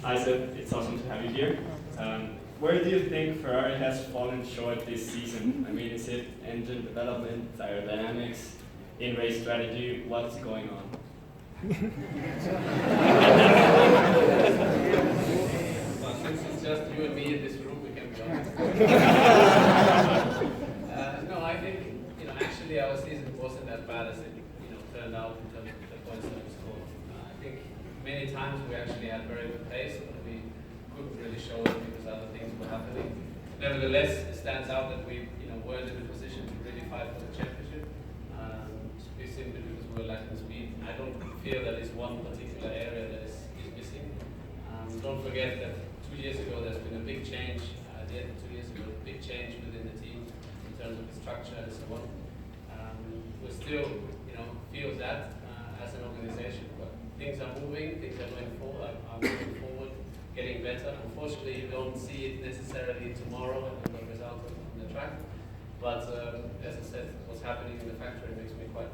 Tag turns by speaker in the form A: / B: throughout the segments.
A: Hi Seb, it's awesome to have you here. Where do you think Ferrari has fallen short this season? I mean, is it engine development, aerodynamics, in-race strategy? What's going on?
B: Well, since it's just you and me in this room, we can be honest. No, I think, actually our season wasn't that bad as it, turned out in terms of the points that we scored. I think many times we actually had very good pace, but we couldn't really show it because other things were happening. Nevertheless, it stands out that we, weren't in a position to really fight for the championship. Simply because we were lacking speed. I don't feel that it's one particular area that is missing. Don't forget that 2 years ago there's been a big change. At the end of 2 years ago, a big change within the team in terms of the structure and so on. We still, feel that as an organization, but things are moving, things are moving forward, getting better. Unfortunately, you don't see it necessarily tomorrow and the result on the track. But as I said, what's happening in the factory makes me quite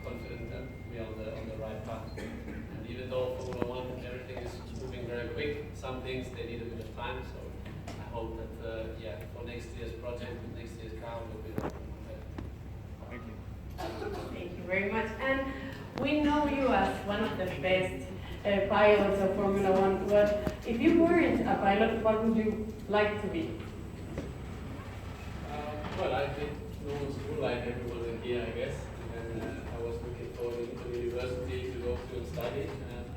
B: confident that we are on the right path. And even though Formula One, everything is moving very quick, some things they need a bit of time. So I hope that for next year's project, next year's car will be better.
A: Thank you.
C: Thank you very much. And we know you as one of the best pilots of Formula One. But if you weren't a pilot, what would you like to be?
B: Well, I did normal school like everyone in here, I guess. And I was looking forward to university to go to and study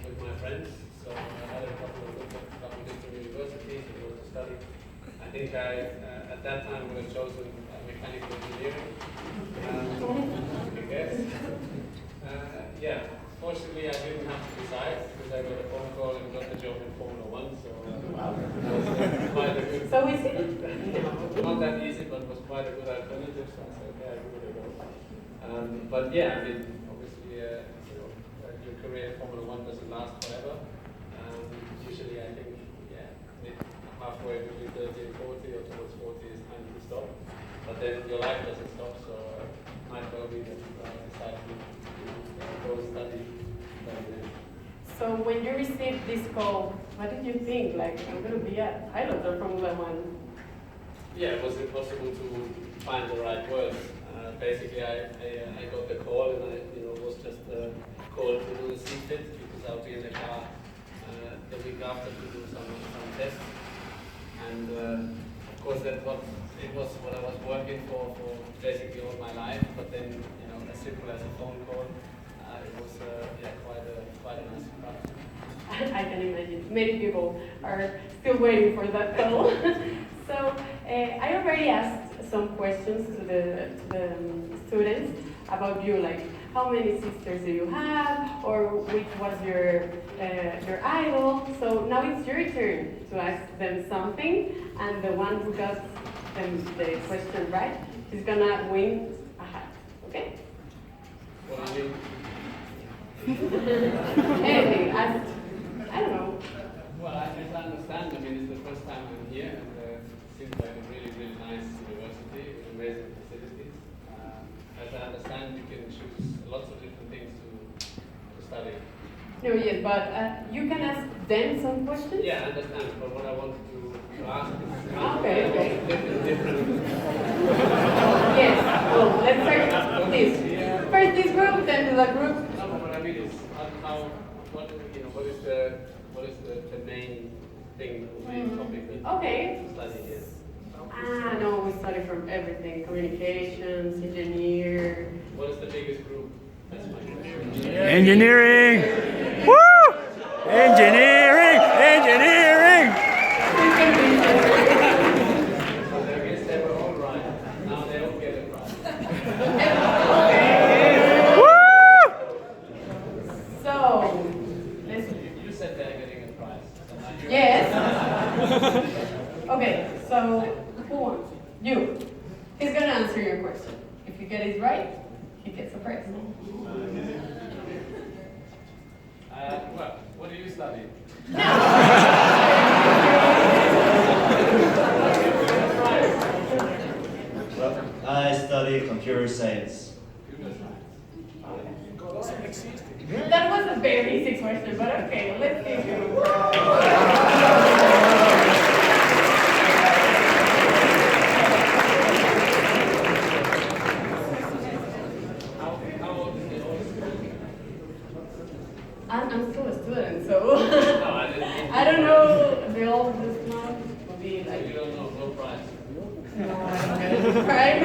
B: with my friends. So I had a couple of different universities to go to study. I think at that time would have chosen mechanical engineering. I guess. Fortunately I didn't have to decide because I got a phone call and got the job in Formula One. So that was quite a good.
C: So is it?
B: Not that easy, but was quite a good alternative. So I said, I give it a go. But obviously, your career in Formula One doesn't last forever. Usually, I think, halfway between 30 and 40 or towards 40 is time to stop. But then your life doesn't stop, so it might well be that you decide to go study.
C: So when you received this call, what did you think? Like, I'm going to be a pilot of Formula One?
B: Yeah, was it possible to find the right words? Basically, I got the call and I was just called to do the seat fit because I'll be in the car the week after to do some tests. And of course, it was what I was working for basically all my life. But then, as simple as a phone call, it was quite a nice surprise.
C: I can imagine. Many people are still waiting for that call. So I already asked some questions to the students about you, like how many sisters do you have, or which was your idol. So now it's your turn to ask them something, and the one who got them the question right is gonna win a hat. Okay?
B: What do you mean?
C: Anything. I don't know.
B: Well, as I understand, it's the first time I'm here, and it seems like a really, really nice university with amazing facilities. As I understand, you can choose lots of different things to study.
C: No, yes, but you can ask them some questions?
B: Yeah, I understand, but what I wanted to ask is
C: Okay.
B: different.
C: Yes, well, let's start this. First this group, then the group.
B: No, but what I mean is, what is the main thing, the main topic that
C: Okay.
B: you study here?
C: No, we study from everything. Communications, engineer.
B: What is the biggest group? That's my question.
D: Engineering! Woo! Engineering! Engineering!
B: So I guess they were all right. Now they don't get it right.
C: Okay. So, let's.
B: You said they're getting a prize.
C: Yes. Okay, so who wants? You. He's gonna answer your question. If you get it right, he gets a prize.
B: Well, what do you study?
E: Well, I study computer science.
C: That was a very easy question, but okay, let's give you. I'm still a student, so
B: No, I didn't.
C: I don't know the oldest one would be
B: So
C: like.
B: you don't know, no price.
C: Right?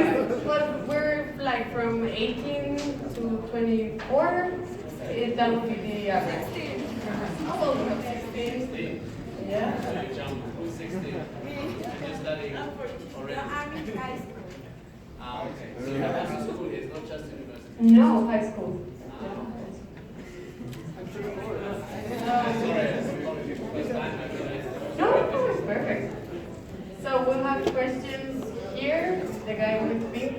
C: But we're like from 18 to 24. That would be the average. How old are you? 16?
B: 16.
C: Yeah.
B: So you jump from 16. And you're studying already.
F: I'm in high school.
B: Ah, okay. So you have also school here, it's not just university.
C: No, high school.
B: First time I've been
C: No, it's perfect. So we'll have questions here. The guy with pink.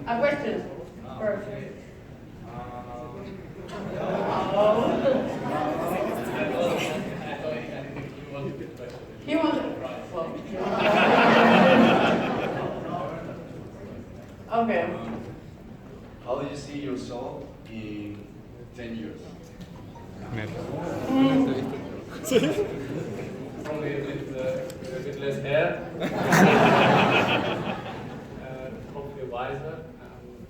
C: A question. Perfect. He wants. Well. Okay.
G: How do you see yourself in 10 years?
B: Probably with a bit less hair. Hopefully wiser.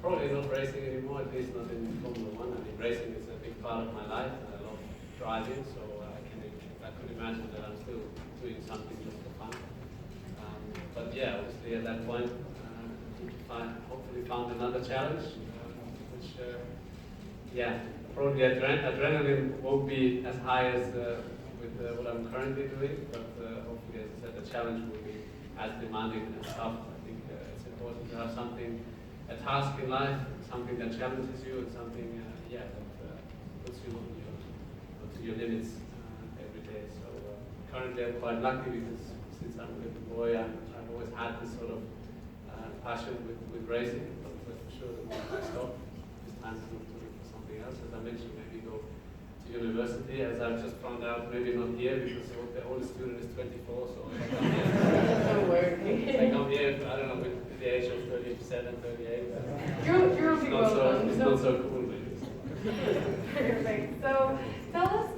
B: Probably not racing anymore, at least not in Formula 1. I mean, racing is a big part of my life. I love driving, so I could imagine that I'm still doing something just for fun. But yeah, obviously at that point, hopefully found another challenge, which, yeah, probably adrenaline won't be as high as with what I'm currently doing, but hopefully, as I said, the challenge will be as demanding and as tough. I think it's important to have something, a task in life, something that challenges you, and something, that puts you to your limits every day. So currently, I'm quite lucky because since I'm a little boy, I've always had this sort of passion with racing, but for sure that when I stop, it's time to look for something else. As I mentioned, maybe go to university, as I've just found out, maybe not here because the oldest student is 24, so if I come here,
C: Don't worry.
B: if I come here, I don't know, with the age of 37, 38,
C: You'll
B: it's
C: be
B: not
C: welcome.
B: it's not so cool maybe.
C: Perfect. So tell us,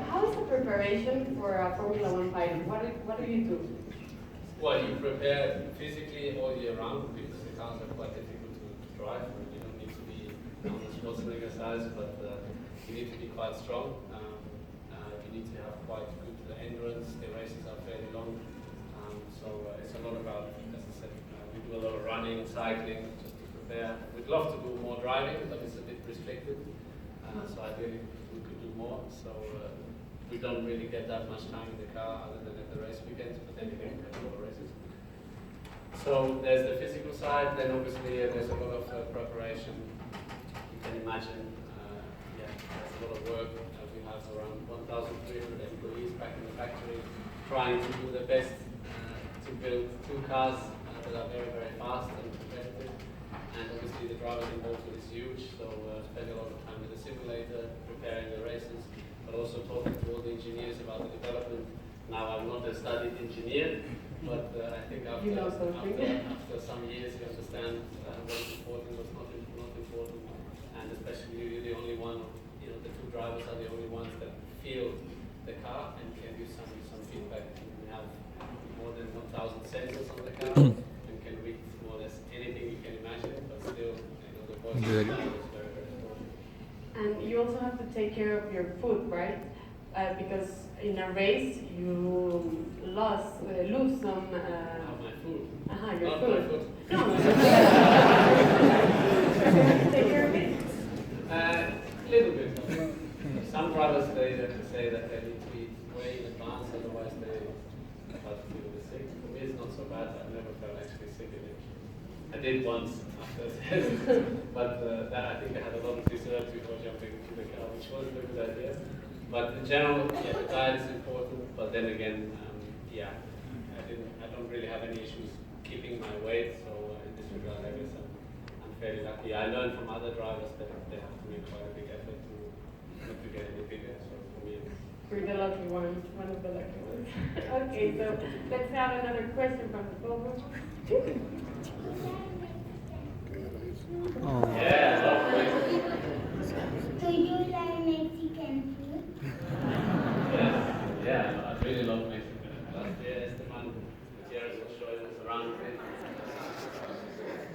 C: how is the preparation for a Formula 1 pilot? What do you do?
B: Well, you prepare physically all year round because the cars are quite difficult to drive. You don't need to be on the Schwarzenegger size, but you need to be quite strong. You need to have quite good endurance. The races are fairly long. So it's a lot about, as I said, we do a lot of running, cycling, just to prepare. We'd love to do more driving, but it's a bit restricted. So ideally we could do more. So we don't really get that much time in the car other than at the race weekends, but then again, we have a lot of races. So there's the physical side, then obviously there's a lot of preparation. You can imagine, there's a lot of work. We have around 1,300 employees back in the factory trying to do the best to build two cars that are very, very fast and competitive. And obviously the drivers involved is huge, so spend a lot of time with the simulator, preparing the races, but also talking to all the engineers about the development. Now I'm not a studied engineer, but I think after some years you understand what's important, what's not important, and especially you're the only one, the two drivers are the only ones that feel the car and can do some feedback. We have more than 1,000 sensors on the car and can read more or less anything you can imagine, but still, the voice of the car is very, very important.
C: And you also have to take care of your food, right? Because in a race you lose some.
B: My food.
C: Your
B: Not
C: food.
B: my food.
C: No. Take care of it.
B: A little bit. Some drivers say that they need to eat way in advance, otherwise they start to feel sick. For me, it's not so bad. I've never felt actually sick in it. I did once after a test, but that I think I had a lot of dessert before jumping into the car, which wasn't a good idea. But in general, the diet is important. But then again, I don't really have any issues keeping my weight. So in this regard, I guess I'm fairly lucky. I learned from other drivers that they have to make quite a big effort not to get any bigger. So for me,
C: You're the lucky one of the lucky ones. Okay, so let's have another question from the program.
B: yeah, a lot of ways.
F: Do you like Mexican food?
B: Yeah, I really love Mexico. Last year, Esteban Gutierrez was showing us around.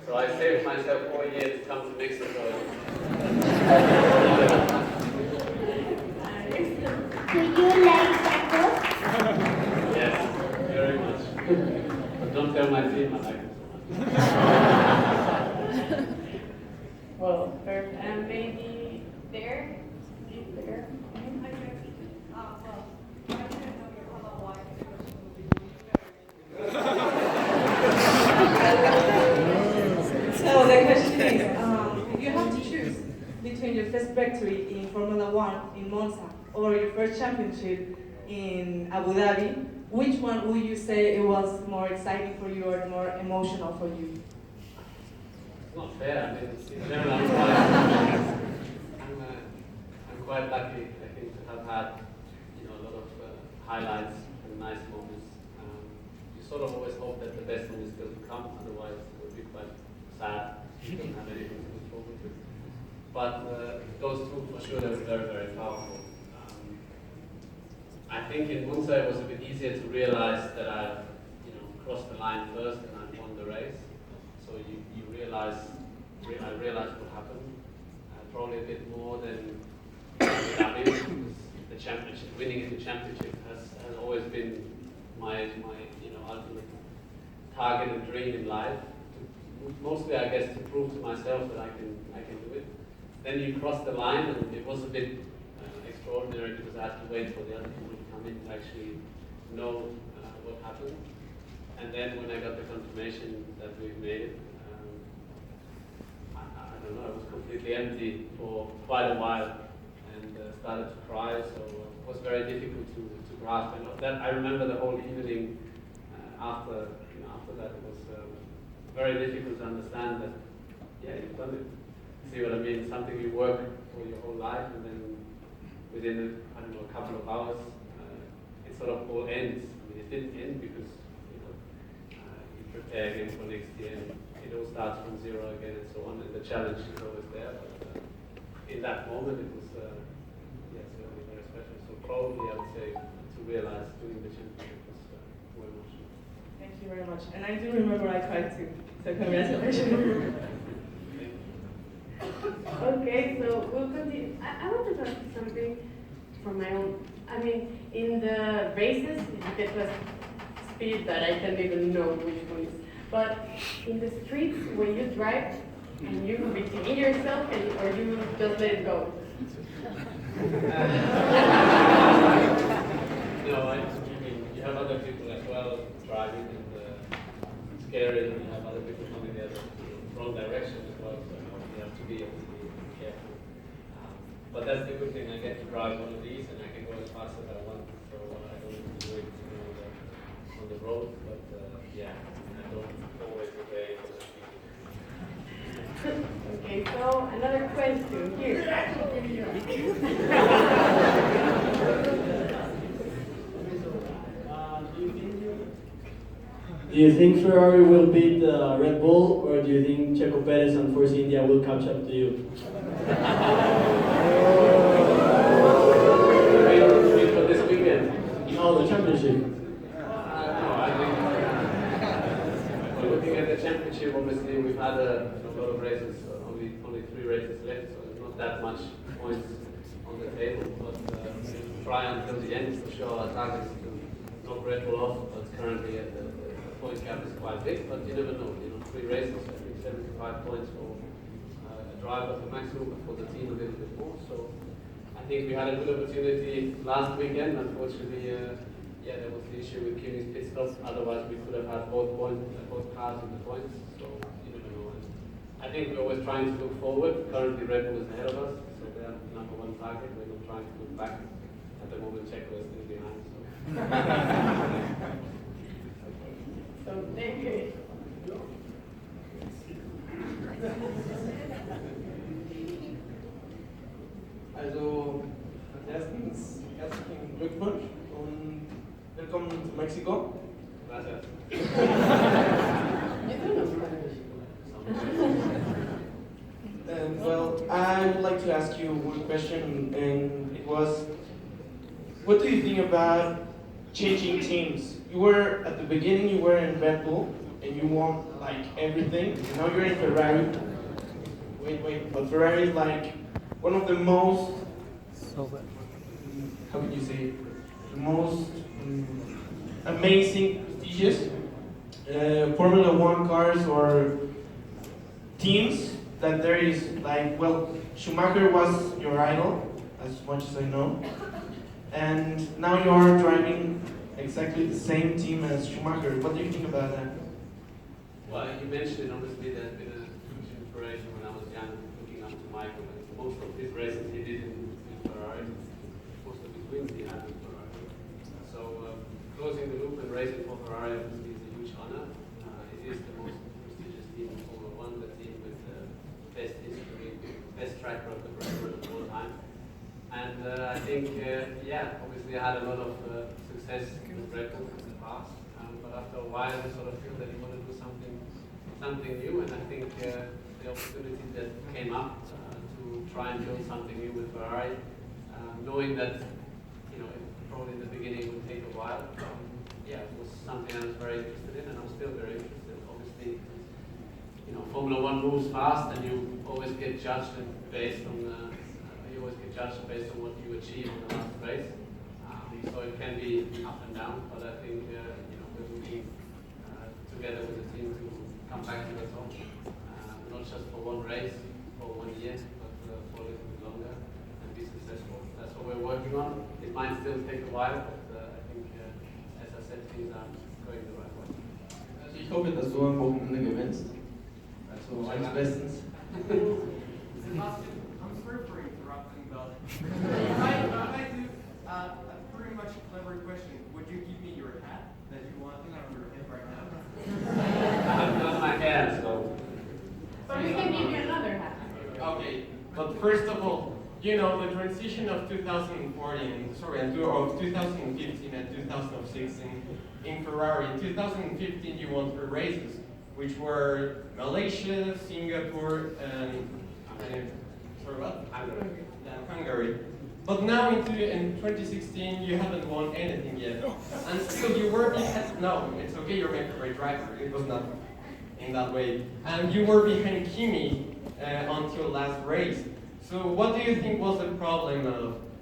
B: So I saved wait myself 4 years to come to Mexico.
F: Do you like tacos?
B: Yes, very much. But don't tell my team I like it so much.
C: Well, perfect. And maybe there? There?
H: So the question is, if you have to choose between your first victory in Formula One in Monza or your first championship in Abu Dhabi, which one would you say it was more exciting for you or more emotional for you?
B: It's not fair. I mean, in general, I'm quite lucky, I think, to have had a lot of highlights and nice moments. You sort of always hope that the best one is still to come, otherwise it would be quite sad. You don't have anything to look forward to. But those two, for sure, they were very, very powerful. I think in Monza it was a bit easier to realize that I, crossed the line first and I won the race. So you realize, I realized what happened. Probably a bit more than Abu Dhabi, because the championship, winning in the championship has always been my ultimate target and dream in life. Mostly, I guess, to prove to myself that I can do it. Then you cross the line, and it was a bit extraordinary because I had to wait for the other people to come in to actually know what happened. And then when I got the confirmation that we've made it, I don't know, I was completely empty for quite a while and started to cry. So it was very difficult to grasp. And that I remember the whole evening after that. It was very difficult to understand that, yeah, you've done it. See what I mean? Something you work for your whole life, and then within a couple of hours, it sort of all ends. I mean, it didn't end because you prepare again for next year, and it all starts from zero again, and so on. And the challenge is always there. But in that moment, it was certainly very special. So probably I would say to realize doing the championship was more emotional.
H: Thank you very much. And I do remember I cried too. So congratulations.
C: Okay, so we'll continue. I want to ask something from my own. I mean, in the races, you get a speed that I can't even know which one is. But in the streets, when you drive, and you between yourself, or you just let it go?
B: I mean, you have other people as well driving, and it's scary, and you have other people coming the wrong direction as well. So you have to be careful. But that's the good thing. I get to drive one of these, and I can go as fast as I want. So I don't have to do it on the road. But I don't always obey.
C: Okay, so another question here.
I: Do you think Ferrari will beat Red Bull, or do you think Checo Perez and Force India will catch up to you?
B: For this weekend?
I: No, the championship.
B: No, I think looking at the championship, obviously we've had a lot of races, only 3 races left, so there's not that much points on the table. But try until the end for sure. Our target is to knock Red Bull off, but currently at the point gap is quite big. But you never know. 3 races, I think 75 points for a driver, the maximum, but for the team a little bit more. So I think we had a good opportunity last weekend. Unfortunately, there was the issue with Kimi's pit stop. Otherwise, we could have had both cars in the points. So you never know. And I think we're always trying to look forward. Currently, Red Bull is ahead of us, so they're number 1 target. We're not trying to look back. At the moment, Checo is still behind.
C: So thank you.
J: Also, erstens herzlichen Glückwunsch und willkommen zu Mexiko.
B: Gracias.
J: Well, I would like to ask you one question, and it was, what do you think about changing teams? You were, at the beginning, you were in Red Bull, and you won like everything. And now you're in Ferrari. But Ferrari is like one of the most, how can you say it? The most amazing, prestigious Formula One cars or teams that there is. Like, well, Schumacher was your idol, as much as I know, and now you are driving exactly the same team as Schumacher. What do you think about that?
B: Well, you mentioned obviously that bit of huge inspiration when I was young, looking up to Michael. And most of his races he did in Ferrari. Most of his wins he had in Ferrari. So closing the loop and racing for Ferrari obviously is a huge honor. It is the most prestigious team in Formula One, the team with the best history, best track record of all time. And I think, yeah, obviously I had a lot of success with Red Bull in the past. But after a while, I sort of feel that you want to do something new, and I think the opportunity that came up to try and build something new with Ferrari, knowing that probably in the beginning would take a while, yeah, it was something I was very interested in, and I'm still very interested. Obviously, Formula One moves fast, and you always get judged based on what you achieve in the last race. So it can be up and down, but I think we're looking together with the team to come back to the top, not just for one race, for 1 year, but for a little bit longer and be successful. That's what we're working on. It might still take a while, but I think, as I said, things are going the right way.
J: Also, ich hoffe, dass du am Wochenende gewinnst. Also alles bestens.
K: Sebastian, I'm sorry for interrupting, but I do a pretty much clever question. Would you give me your hat that you want on your head right now?
B: I haven't done my hair, so.
C: But we can give you another hat.
K: Okay, but first of all, the transition of 2014, of 2015 and 2016 in Ferrari. In 2015, you won 3 races, which were Malaysia, Singapore, and Hungary. But now in 2016, you haven't won anything yet. And still you were behind, no, it's okay, you're a great driver. It was not in that way. And you were behind Kimi until last race. So what do you think was the problem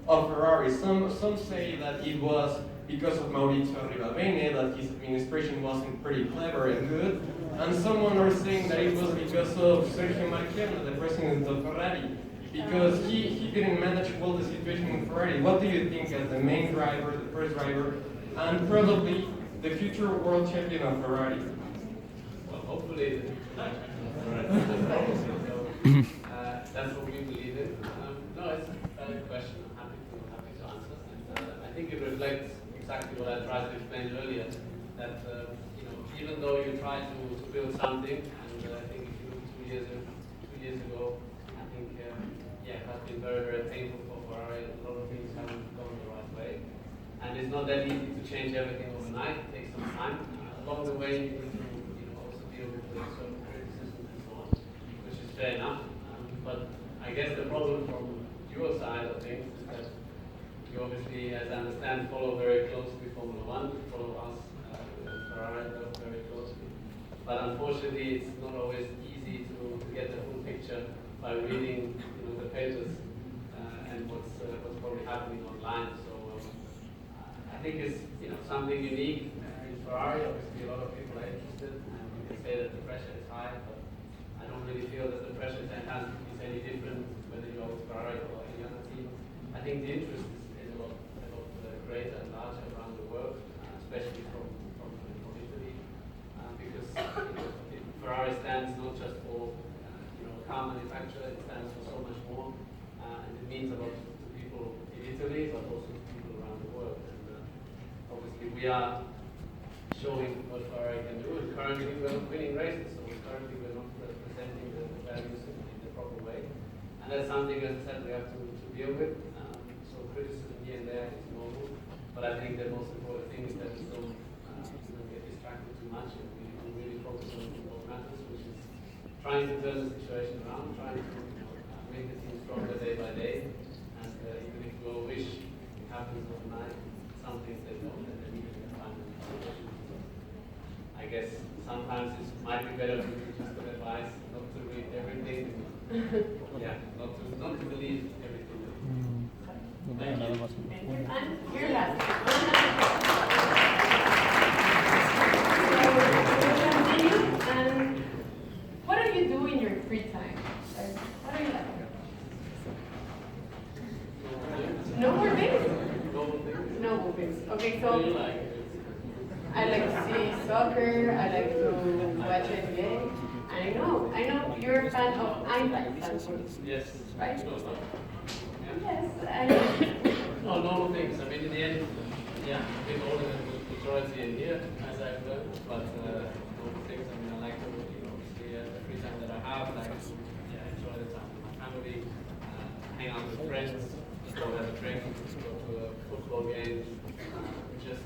K: of Ferrari? Some say that it was because of Maurizio Arrivabene, that his administration wasn't pretty clever and good. And someone are saying that it was because of Sergio Marchionne, the president of Ferrari, because he didn't manage well the situation in Ferrari. What do you think as the main driver, the first driver, and probably the future world champion of Ferrari?
B: Well, hopefully, that's what we believe in. No, it's a valid question. I'm happy to answer. And I think it reflects exactly what I tried to explain earlier. That even though you try to build something, and I think if you look 2 years ago, I think it has been very, very painful for Ferrari. A lot of things haven't gone the right way, and it's not that easy to change everything overnight. It takes some time. Along the way, you need to also deal with certain criticism and so on, which is fair enough. But I guess the problem from your side of things is that you obviously, as I understand, follow very closely Formula One, follow us, Ferrari very closely. But unfortunately, it's not always easy to get the full picture by reading the papers and what's probably happening online. So I think it's something unique in Ferrari. Obviously, a lot of people are interested, and you can say that the pressure is high, but I don't really feel that the pressure is any different whether you are with Ferrari or any other team. I think the interest is a lot greater and larger around the world, especially from Italy, because Ferrari stands not just for a car manufacturer; it stands for so much more, and it means a lot to people in Italy, but also to people around the world. And obviously, we are showing what Ferrari can do, and currently we're not winning races, so currently we're not representing the values in the proper way. And that's something, as I said, we have to deal with. So criticism here and there is normal, but I think the most important thing is that we don't get distracted too much, and we really focus on what matters, which is trying to turn the situation around, trying to make the team stronger day by day. And even if we all wish it happens overnight, some things they don't, and then we can find them. I guess sometimes it might be better to just give advice, not to read everything. Yeah, not to believe everything. Thank you.
C: And your last. And what do you do in your free time? Like, what do you like? No more things? No more things. Okay, so I like to see soccer, I like to watch NBA. I know you're a fan of Eintracht.
B: Yes.
C: Right? Yes,
B: No, normal things. I mean, in the end, yeah, a bit older than the majority in here, as I've learned, but normal things. I mean, I like to, see the free time that I have, I like to enjoy the time with my family, hang out with friends, go have a drink, go to a football game, just,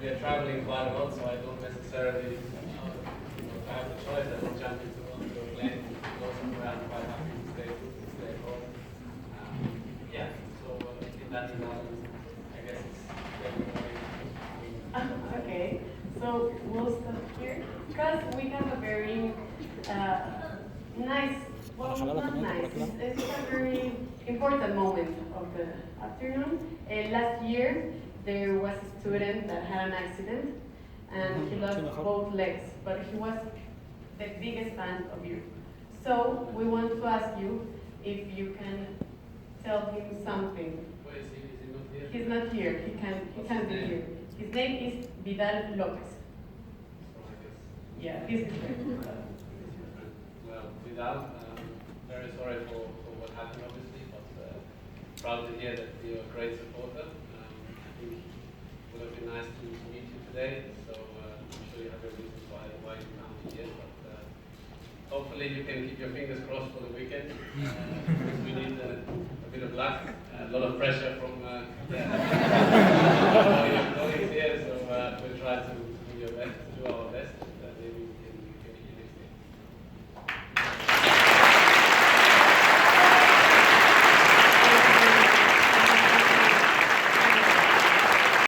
B: we are traveling quite a lot, so I don't necessarily, if I have the choice, I will jump into a plane, go somewhere. I'm quite happy to stay home. Yeah, so in that environment, I guess it's very
C: okay, so we'll stop here because we have a very nice, well, not nice, it's a very important moment of the afternoon. Last year, there was a student that had an accident and he lost both legs, but he was the biggest fan of you. So we want to ask you if you can tell him something.
B: Where is he? Is he not here?
C: He's not here. He can't be here. His name is Vidal Lopez. Yeah, this is great.
B: Well, Vidal, very sorry for what happened, obviously, but proud to hear that you're a great supporter. I think it would have been nice to meet you today, so I'm sure you have your reasons why you can't be here, but hopefully you can keep your fingers crossed for the weekend. Because we need a bit of luck, a lot of pressure from colleagues here, so we'll try to do your best.